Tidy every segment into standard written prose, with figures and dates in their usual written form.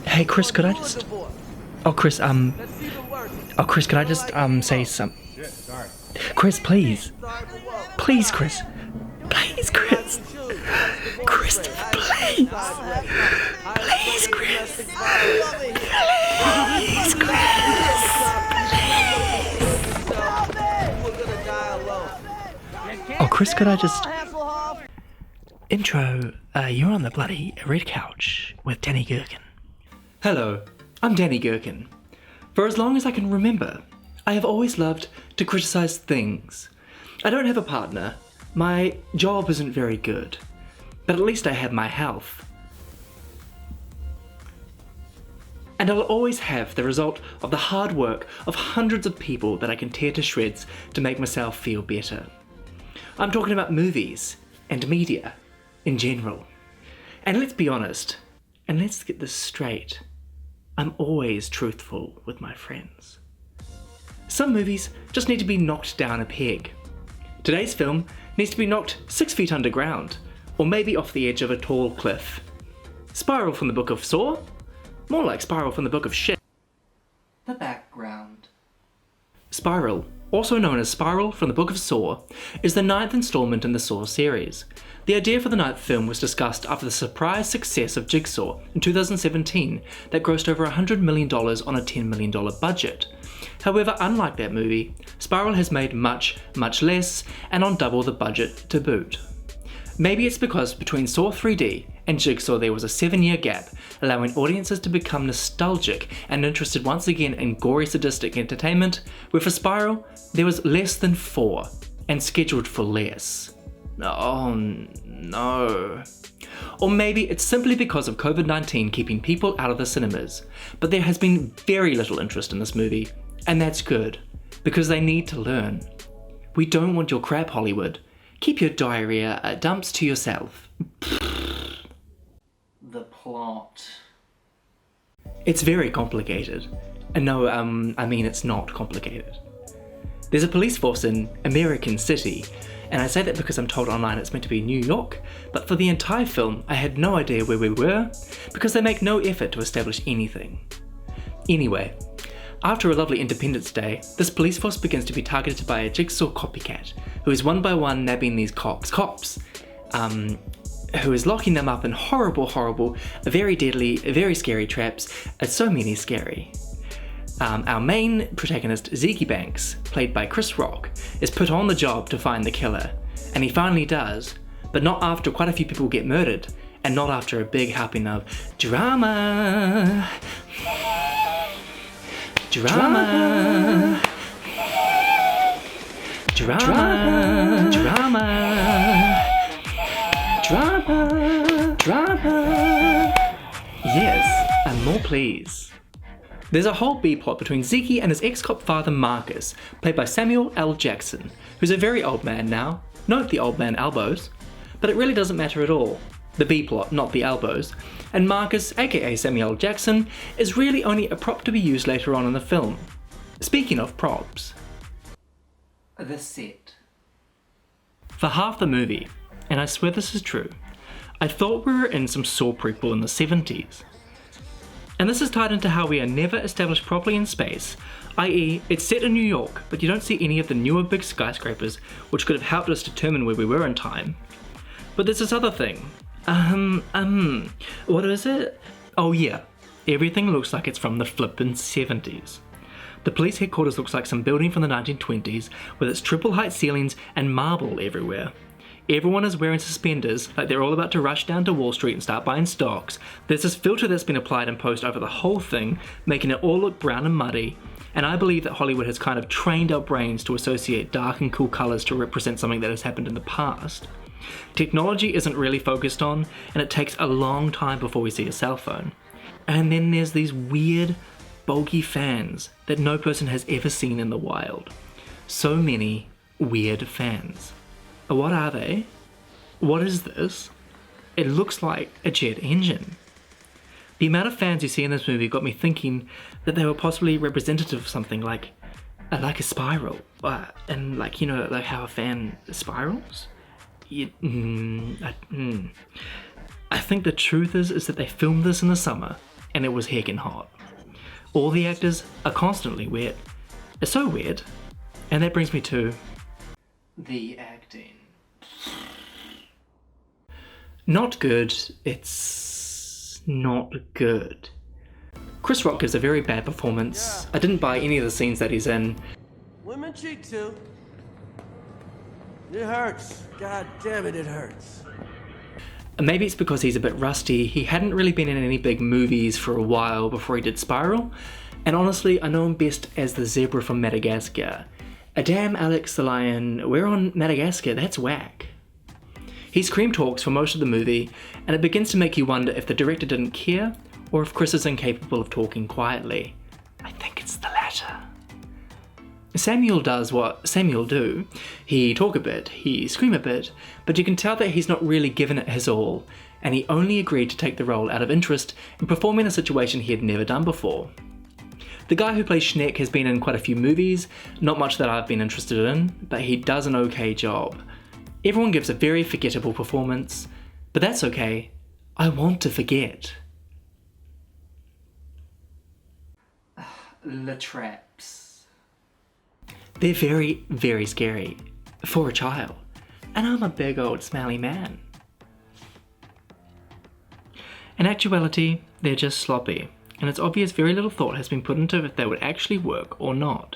Hey Chris, could I just... Oh Chris, Chris, could I just, say some... Chris, please. Please, Chris. Please, Chris. Christopher, please. Please, Chris. Please, Chris. Oh, Chris, could I just... Intro, you're on the bloody red couch with Danny Gherkin. Hello, I'm Danny Gherkin. For as long as I can remember, I have always loved to criticize things. I don't have a partner, my job isn't very good, but at least I have my health. And I'll always have the result of the hard work of hundreds of people that I can tear to shreds to make myself feel better. I'm talking about movies and media in general. And let's be honest, and let's get this straight, I'm always truthful with my friends. Some movies just need to be knocked down a peg. Today's film needs to be knocked 6 feet underground, or maybe off the edge of a tall cliff. Spiral from the Book of Saw? More like Spiral from the Book of Shit. The background. Spiral, also known as Spiral from the Book of Saw, is the 9th installment in the Saw series. The idea for the 9th film was discussed after the surprise success of Jigsaw in 2017 that grossed over $100 million on a $10 million budget. However, unlike that movie, Spiral has made much, much less, and on double the budget to boot. Maybe it's because between Saw 3D and Jigsaw there was a 7-year gap, allowing audiences to become nostalgic and interested once again in gory sadistic entertainment, where for Spiral there was less than 4, and scheduled for less. Oh no. Or maybe it's simply because of COVID-19 keeping people out of the cinemas, but there has been very little interest in this movie, and that's good, because they need to learn. We don't want your crap, Hollywood. Keep your diarrhea dumps to yourself. The plot. It's very complicated. No, I mean it's not complicated. There's a police force in American City, and I say that because I'm told online it's meant to be New York, but for the entire film I had no idea where we were, because they make no effort to establish anything. Anyway, after a lovely Independence Day, this police force begins to be targeted by a Jigsaw copycat, who is one by one nabbing these cops, who is locking them up in horrible, very deadly, very scary traps, so many scary. Our main protagonist, Zeke Banks, played by Chris Rock, is put on the job to find the killer, and he finally does, but not after quite a few people get murdered, and not after a big helping of drama. Drama. Drama. Drama. Drama. Yes, and more please. There's a whole B-plot between Zeke and his ex-cop father Marcus, played by Samuel L. Jackson, who's a very old man now. Note the old man elbows. But it really doesn't matter at all. The B-plot, not the elbows. And Marcus, aka Samuel L. Jackson, is really only a prop to be used later on in the film. Speaking of props. The set. For half the movie, and I swear this is true, I thought we were in some Saw prequel in the 70s. And this is tied into how we are never established properly in space, i.e. it's set in New York, but you don't see any of the newer big skyscrapers, which could have helped us determine where we were in time. But there's this other thing. What is it? Oh yeah, everything looks like it's from the flippin' 70s. The police headquarters looks like some building from the 1920s, with its triple height ceilings and marble everywhere. Everyone is wearing suspenders, like they're all about to rush down to Wall Street and start buying stocks. There's this filter that's been applied in post over the whole thing, making it all look brown and muddy. And I believe that Hollywood has kind of trained our brains to associate dark and cool colours to represent something that has happened in the past. Technology isn't really focused on, and it takes a long time before we see a cell phone. And then there's these weird, bulky fans that no person has ever seen in the wild. So many weird fans. What are they? What is this? It looks like a jet engine. The amount of fans you see in this movie got me thinking that they were possibly representative of something like a spiral. And like, you know, like how a fan spirals? I think the truth is that they filmed this in the summer and it was heckin' hot. All the actors are constantly wet. It's so weird. And that brings me to the acting. Not good, it's not good. Chris Rock gives a very bad performance. I didn't buy any of the scenes that he's in. Women cheat too. It hurts. God damn it, it hurts. Maybe it's because he's a bit rusty. He hadn't really been in any big movies for a while before he did Spiral. And honestly, I know him best as the zebra from Madagascar. Damn, Alex the lion, we're on Madagascar, that's whack. He scream talks for most of the movie, and it begins to make you wonder if the director didn't care, or if Chris is incapable of talking quietly. I think it's the latter. Samuel does what Samuel do. He talk a bit, he scream a bit, but you can tell that he's not really given it his all, and he only agreed to take the role out of interest in performing a situation he had never done before. The guy who plays Schneck has been in quite a few movies, not much that I've been interested in, but he does an okay job. Everyone gives a very forgettable performance, but that's okay. I want to forget. The traps. They're very, very scary. For a child. And I'm a big old smelly man. In actuality, they're just sloppy, and it's obvious very little thought has been put into if they would actually work or not.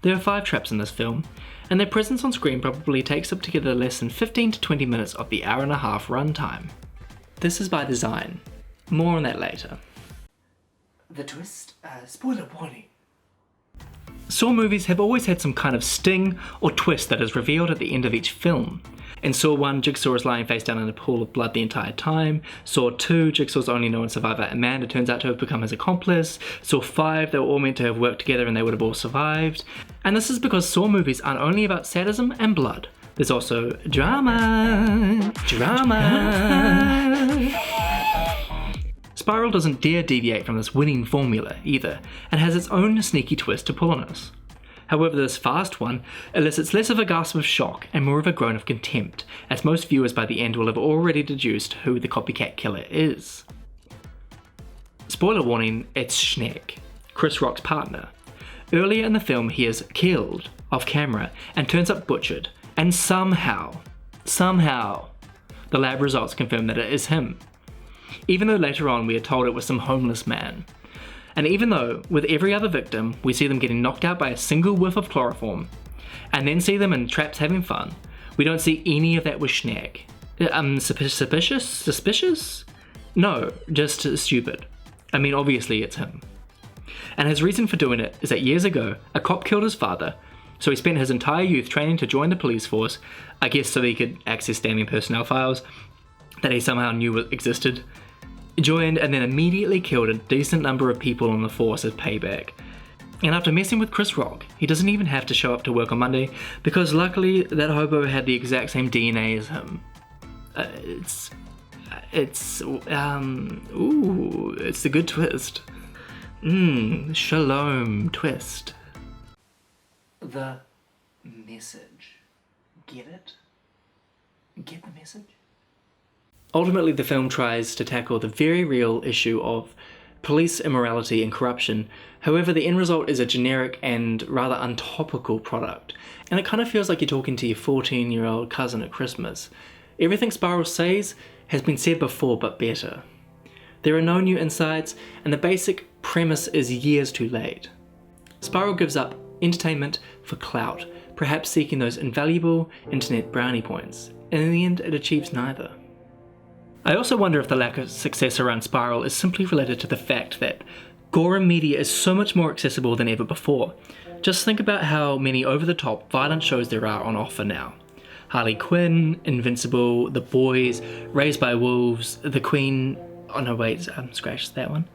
There are 5 traps in this film, and their presence on screen probably takes up together less than 15 to 20 minutes of the hour-and-a-half runtime. This is by design. More on that later. The twist? Spoiler warning. Saw movies have always had some kind of sting or twist that is revealed at the end of each film. In Saw 1, Jigsaw is lying face down in a pool of blood the entire time. Saw 2, Jigsaw's only known survivor Amanda turns out to have become his accomplice. Saw 5, they were all meant to have worked together and they would have all survived. And this is because Saw movies aren't only about sadism and blood. There's also drama. Spiral doesn't dare deviate from this winning formula either, and has its own sneaky twist to pull on us. However, this fast one elicits less of a gasp of shock and more of a groan of contempt, as most viewers by the end will have already deduced who the copycat killer is. Spoiler warning, it's Schneck, Chris Rock's partner. Earlier in the film he is killed off camera and turns up butchered, and somehow, the lab results confirm that it is him. Even though later on we are told it was some homeless man. And even though, with every other victim, we see them getting knocked out by a single whiff of chloroform, and then see them in traps having fun, we don't see any of that with Schneck. Suspicious? No, just stupid. I mean, obviously it's him. And his reason for doing it is that years ago, a cop killed his father, so he spent his entire youth training to join the police force, I guess so that he could access standing personnel files that he somehow knew existed. Joined and then immediately killed a decent number of people on the force as payback. And after messing with Chris Rock, he doesn't even have to show up to work on Monday because luckily that hobo had the exact same DNA as him. It's the good twist. Shalom twist. The message. Get it? Get the message? Ultimately, the film tries to tackle the very real issue of police immorality and corruption. However, the end result is a generic and rather untopical product, and it kind of feels like you're talking to your 14-year-old cousin at Christmas. Everything Spiral says has been said before, but better. There are no new insights, and the basic premise is years too late. Spiral gives up entertainment for clout, perhaps seeking those invaluable internet brownie points, and in the end it achieves neither. I also wonder if the lack of success around Spiral is simply related to the fact that gore and media is so much more accessible than ever before. Just think about how many over-the-top violent shows there are on offer now. Harley Quinn, Invincible, The Boys, Raised by Wolves, The Queen... oh no wait, scratch that one.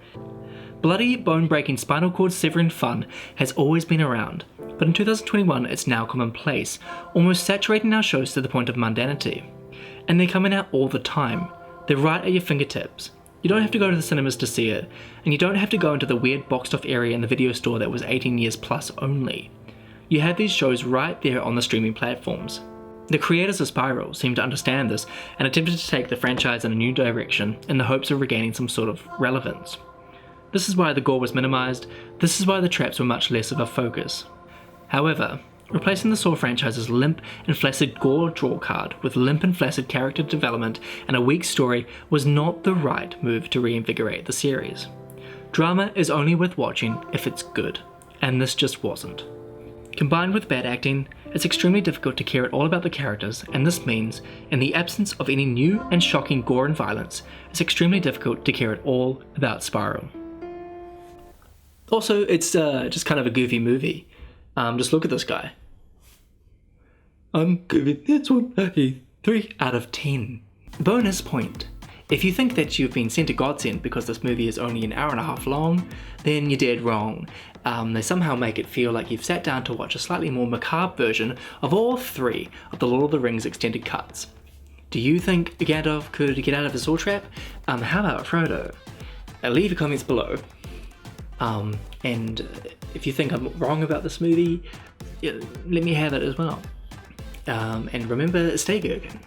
Bloody, bone-breaking, spinal cord severing fun has always been around, but in 2021 it's now commonplace, almost saturating our shows to the point of mundanity. And they're coming out all the time. They're right at your fingertips. You don't have to go to the cinemas to see it, and you don't have to go into the weird boxed off area in the video store that was 18 years plus only. You have these shows right there on the streaming platforms. The creators of Spiral seemed to understand this and attempted to take the franchise in a new direction in the hopes of regaining some sort of relevance. This is why the gore was minimised, this is why the traps were much less of a focus. However, replacing the Saw franchise's limp and flaccid gore draw card with limp and flaccid character development and a weak story was not the right move to reinvigorate the series. Drama is only worth watching if it's good, and this just wasn't. Combined with bad acting, it's extremely difficult to care at all about the characters, and this means, in the absence of any new and shocking gore and violence, it's extremely difficult to care at all about Spiral. Also, it's just kind of a goofy movie. Just look at this guy. I'm giving this one a 3 out of 10. Bonus point. If you think that you've been sent a godsend because this movie is only an hour and a half long, then you're dead wrong. They somehow make it feel like you've sat down to watch a slightly more macabre version of all 3 of the Lord of the Rings extended cuts. Do you think Gandalf could get out of the Saw trap? How about Frodo? Leave your comments below. And if you think I'm wrong about this movie, let me have it as well. And remember, stay gherkin.